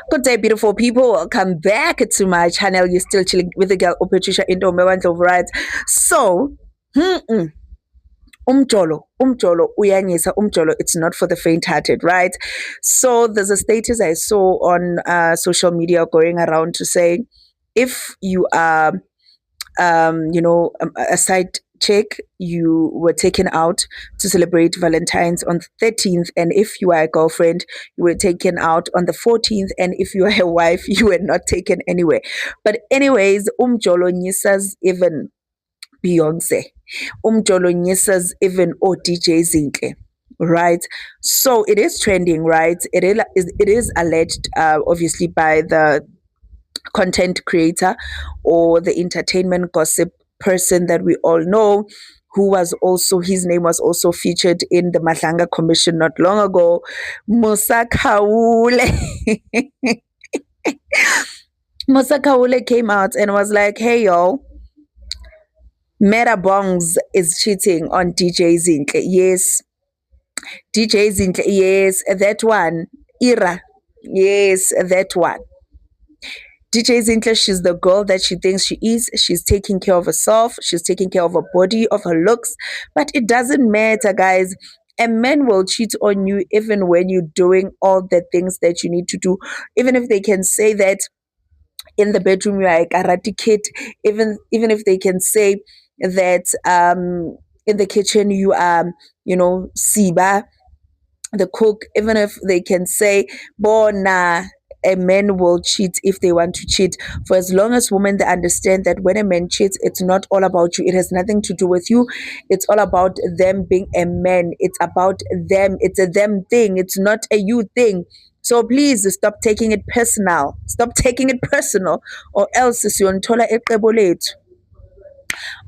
Good day, beautiful people. Welcome back to my channel. You're still chilling with the girl, Patricia Indomewandlo, right? So, umjolo, uyanyisa, umjolo, it's not for the faint-hearted, right? So, there's a status I saw on social media going around to say, if you are, a side chick, you were taken out to celebrate Valentine's on the 13th, and if you are a girlfriend, you were taken out on the 14th, and if you are a wife, you were not taken anywhere. But anyways, umjolo nyisas even Beyonce, umjolo nyisas even DJ Zinhle. Right, so it is trending, right? It is alleged, obviously, by the content creator or the entertainment gossip person that we all know, who was also, his name was also featured in the Mahlanga Commission not long ago, Musa Khawule. Musa Khawule came out and was like, hey yo, Meta Bongs is cheating on DJ Zinhle. Yes, DJ Zinhle, yes, that one. Ira, yes, that one. DJ Zinhle, she's the girl that she thinks she is. She's taking care of herself. She's taking care of her body, of her looks. But it doesn't matter, guys. A man will cheat on you even when you're doing all the things that you need to do. Even if they can say that in the bedroom you are a karate kid. Even if they can say that in the kitchen you are, Siba, the cook. Even if they can say, Bona, a man will cheat if they want to cheat. For as long as women, they understand that when a man cheats, it's not all about you. It has nothing to do with you. It's all about them being a man. It's about them. It's a them thing. It's not a you thing. So please stop taking it personal. Stop taking it personal, or else siyonithola ecebo lethu.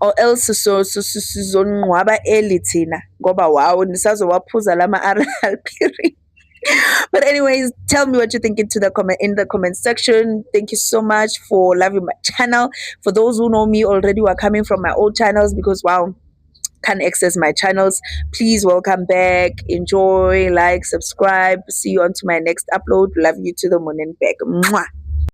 Or else sizonqwaba early thina ngoba wow nisazowaphuza lama RLP. But anyways, tell me what you think in the comment section. Thank you so much for loving my channel. For those who know me already, who are coming from my old channels, because wow, can't access my channels, please welcome back, enjoy, like, subscribe. See you on to my next upload. Love you to the moon and back. Mwah.